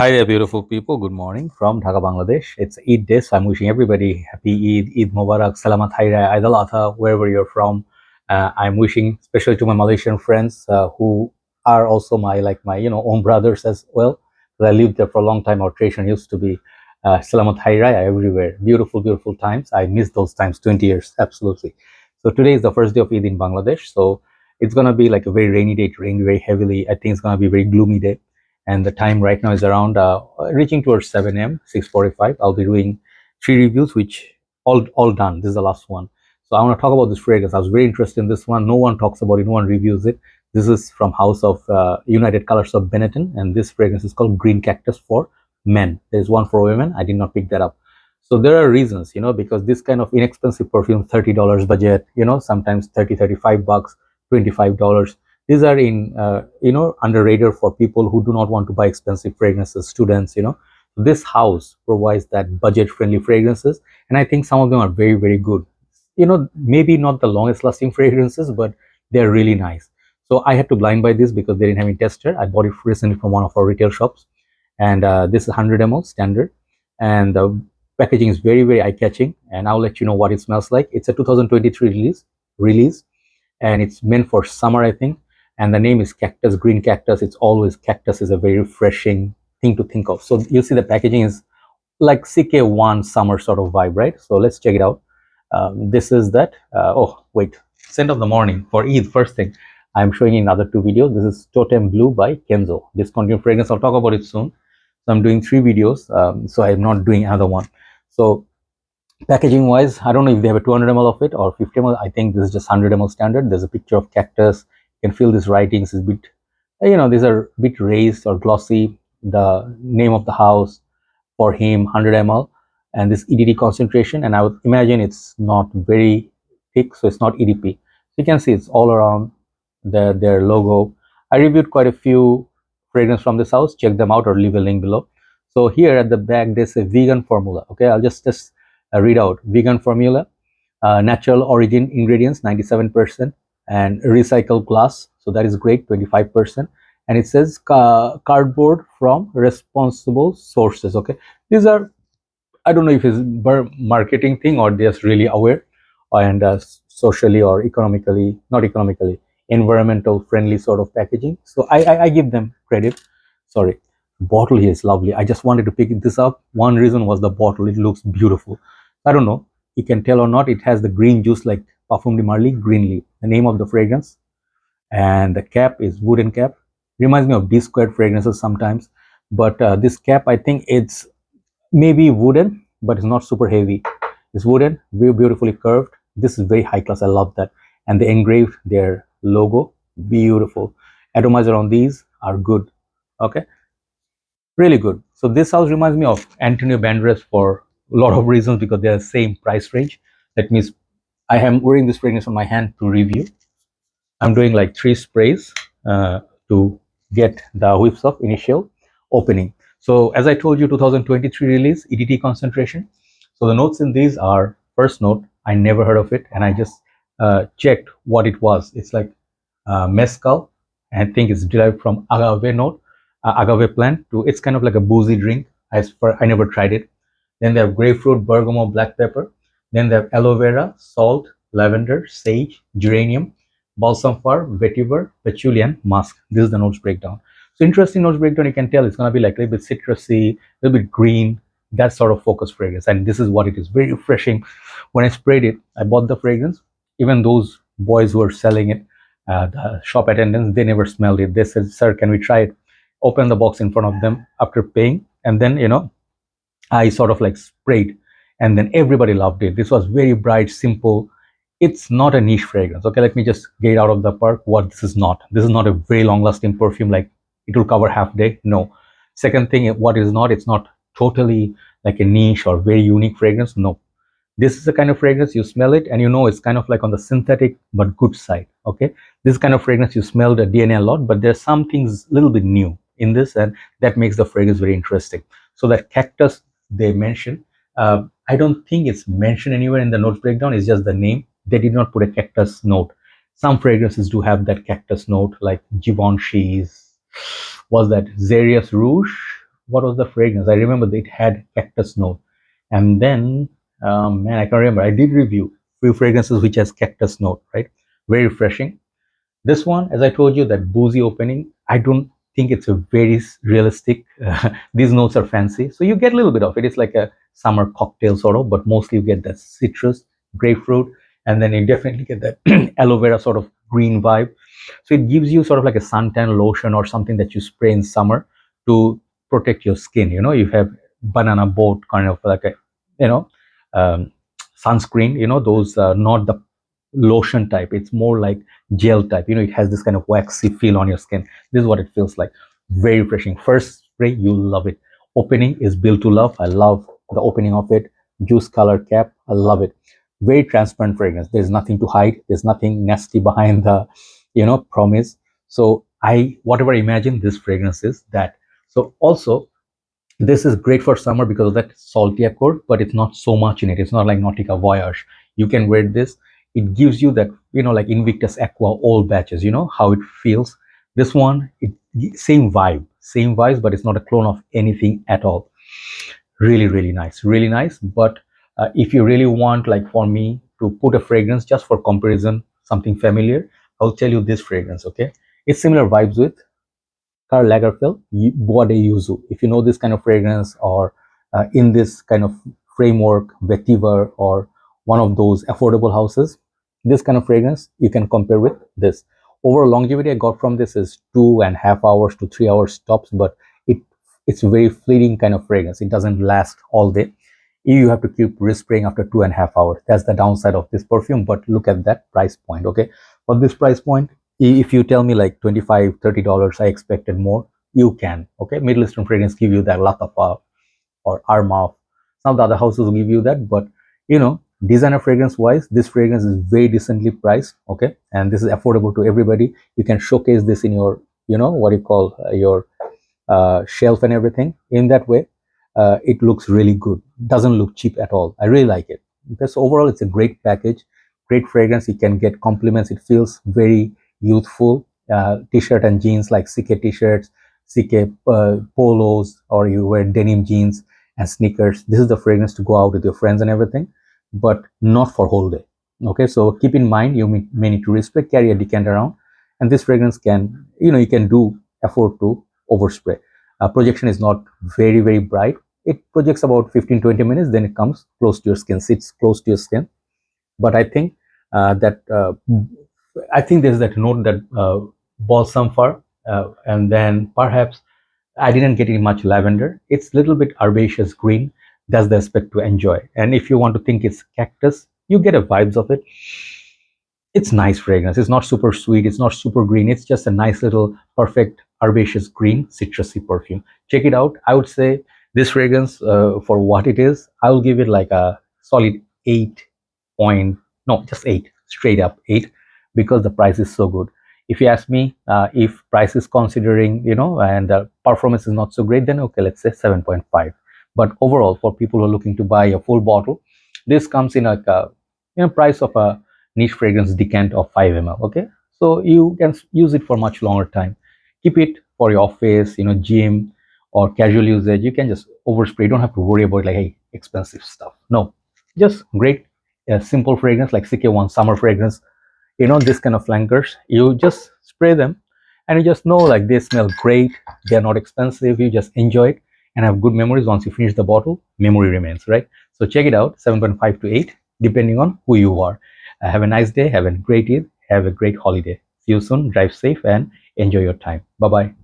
Hi there, beautiful people. Good morning from Dhaka, Bangladesh. It's Eid day, so I'm wishing everybody happy Eid, Eid Mubarak, Salamat Hari Raya, Eid al-Adha, wherever you're from. I'm wishing, especially to my Malaysian friends who are also my own brothers as well. I lived there for a long time. Our tradition used to be Salamat Hari Raya everywhere. Beautiful, beautiful times. I miss those times. 20 years, absolutely. So today is the first day of Eid in Bangladesh. So it's gonna be like a very rainy day. It rained very heavily. I think it's gonna be a very gloomy day, and the time right now is around reaching towards 7 a.m. 6:45. I'll be doing 3 reviews, which all done. This is the last one. So I want to talk about this fragrance. I was very interested in this one. No one talks about it. No one reviews it. This is from House of United Colors of Benetton, and this fragrance is called Green Cactus for men. There's one for women. I did not pick that up. So there are reasons, because this kind of inexpensive perfume, $30 budget, sometimes 30, $35, $25. These are in under radar for people who do not want to buy expensive fragrances, students. This house provides that budget friendly fragrances, and I think some of them are very, very good. Maybe not the longest lasting fragrances, but they're really nice. So I had to blind buy this because they didn't have any tester. I bought it recently from one of our retail shops, and this is 100 ml standard, and the packaging is very, very eye catching, and I'll let you know what it smells like. It's a 2023 release, and it's meant for summer, I think. And the name is Cactus, Green Cactus. It's always, cactus is a very refreshing thing to think of. So you see the packaging is like CK1 summer sort of vibe, right? So let's check it out. This is that. Oh wait, scent of the morning for Eid. First thing, I'm showing in other two videos. This is Totem Blue by Kenzo. Discontinued fragrance. I'll talk about it soon. So I'm doing 3 videos. So I'm not doing another one. So packaging wise, I don't know if they have a 200 ml of it or 50 ml. I think this is just 100 ml standard. There's a picture of cactus. You can feel these writings is a bit, these are a bit raised or glossy. The name of the house for him, 100 ml, and this EDT concentration. And I would imagine it's not very thick, so it's not EDP. So you can see it's all around their logo. I reviewed quite a few fragrances from this house. Check them out or leave a link below. So here at the back, there's a vegan formula. Okay, I'll just read out vegan formula, natural origin ingredients 97%, and recycled glass, so that is great, 25%. And it says cardboard from responsible sources. Okay, these are, I don't know if it's marketing thing or they're just really aware, and socially or economically, not economically, environmental friendly sort of packaging. So I give them credit. Sorry, bottle here is lovely. I just wanted to pick this up. One reason was the bottle. It looks beautiful. I don't know, you can tell or not, it has the green juice like Parfum de Marly, Greenleaf, the name of the fragrance. And the cap is wooden cap. Reminds me of B squared fragrances sometimes. But this cap, I think it's maybe wooden, but it's not super heavy. It's wooden, very beautifully curved. This is very high class. I love that. And they engraved their logo. Beautiful. Atomizer on these are good. Okay, really good. So this house reminds me of Antonio Banderas for a lot of reasons, because they're the same price range. That means I am wearing this fragrance on my hand to review. I'm doing like 3 sprays to get the whiffs of initial opening. So as I told you, 2023 release, EDT concentration. So the notes in these are, first note, I never heard of it, and I just checked what it was. It's like mezcal. I think it's derived from agave note, agave plant. It's kind of like a boozy drink. I never tried it. Then they have grapefruit, bergamot, black pepper. Then they have aloe vera, salt, lavender, sage, geranium, balsam fir, vetiver, patchouli, and musk. This is the notes breakdown. So interesting notes breakdown. You can tell it's going to be like a little bit citrusy, a little bit green, that sort of focus fragrance. And this is what it is. Very refreshing. When I sprayed it, I bought the fragrance. Even those boys who were selling it, the shop attendants, they never smelled it. They said, "Sir, can we try it?" Open the box in front of them after paying, and then I sort of like sprayed, and then everybody loved it. This was very bright, simple. It's not a niche fragrance. Okay, let me just get out of the park what this is not. This is not a very long lasting perfume, like it will cover half day. No. Second thing, what is not, it's not totally like a niche or very unique fragrance. No. This is the kind of fragrance you smell it and it's kind of like on the synthetic but good side. Okay, this kind of fragrance you smell the DNA a lot, but there's some things a little bit new in this, and that makes the fragrance very interesting. So that cactus they mentioned, I don't think it's mentioned anywhere in the notes breakdown. It's just the name. They did not put a cactus note. Some fragrances do have that cactus note, like Givenchy's, was that Xerius Rouge, what was the fragrance? I remember that it had cactus note. And then, man, I can't remember. I did review few fragrances which has cactus note, right? Very refreshing. This one, as I told you, that boozy opening, I don't think it's a very realistic. These notes are fancy, so you get a little bit of it. It's like a summer cocktail sort of, but mostly you get that citrus, grapefruit, and then you definitely get that aloe vera sort of green vibe. So it gives you sort of like a suntan lotion or something that you spray in summer to protect your skin. You know, you have banana boat kind of like a, you know, um, sunscreen. You know, those not the lotion type. It's more like gel type. You know, it has this kind of waxy feel on your skin. This is what it feels like. Very refreshing. First spray, you love it. Opening is built to love. I love the opening of it. Juice color cap, I love it. Very transparent fragrance. There's nothing to hide. There's nothing nasty behind the, you know, promise. So I, whatever I imagine this fragrance is that. So also this is great for summer because of that salty accord, but it's not so much in it. It's not like Nautica Voyage. You can wear this. It gives you that, you know, like Invictus Aqua all batches, you know, how it feels. This one, it same vibe, same vibes, but it's not a clone of anything at all. Really, really nice, really nice. But if you really want, like for me, to put a fragrance just for comparison, something familiar, I'll tell you this fragrance, okay? It's similar vibes with Karl Lagerfeld, Bois de Yuzu. If you know this kind of fragrance or in this kind of framework, vetiver or one of those affordable houses, this kind of fragrance you can compare with this. Overall longevity I got from this is 2.5 hours to 3 hours tops, but it's a very fleeting kind of fragrance. It doesn't last all day. You have to keep respraying after 2.5 hours. That's the downside of this perfume. But look at that price point, okay? For this price point, if you tell me like $25-$30, I expected more, you can, okay? Middle Eastern fragrance give you that Latafa or Armaf. Some of the other houses will give you that, but you know, designer fragrance wise, this fragrance is very decently priced, okay? And this is affordable to everybody. You can showcase this in your, you know, what you call your shelf and everything. In that way, it looks really good. Doesn't look cheap at all. I really like it. Okay, so overall, it's a great package, great fragrance. You can get compliments. It feels very youthful. T-shirt and jeans like CK t-shirts, CK polos, or you wear denim jeans and sneakers. This is the fragrance to go out with your friends and everything, but not for whole day. Okay, so keep in mind you may need to respect, carry a decant around, and this fragrance can, you know, you can do afford to overspray. Projection is not very bright. It projects about 15-20 minutes, then it comes close to your skin, sits close to your skin. But I think that I think there's that note that balsam fir, and then perhaps I didn't get any much lavender. It's a little bit herbaceous green. That's the aspect to enjoy. And if you want to think it's cactus, you get a vibes of it. It's nice fragrance. It's not super sweet. It's not super green. It's just a nice little perfect herbaceous green citrusy perfume. Check it out. I would say this fragrance, for what it is, I will give it like a solid 8 point, no, just 8, straight up 8, because the price is so good. If you ask me, if price is considering, you know, and the performance is not so great, then okay, let's say 7.5. But overall, for people who are looking to buy a full bottle, this comes in like a, you know, price of a niche fragrance decant of 5 ml. Okay, so you can use it for much longer time. Keep it for your office, you know, gym or casual usage. You can just overspray. You don't have to worry about like, hey, expensive stuff. No, just great, simple fragrance like CK1 summer fragrance. You know, this kind of flankers, you just spray them and you just know like they smell great. They're not expensive. You just enjoy it and have good memories. Once you finish the bottle, memory remains, right? So check it out, 7.5 to 8, depending on who you are. Have a nice day. Have a great Eid. Have a great holiday. See you soon. Drive safe and enjoy your time. Bye bye.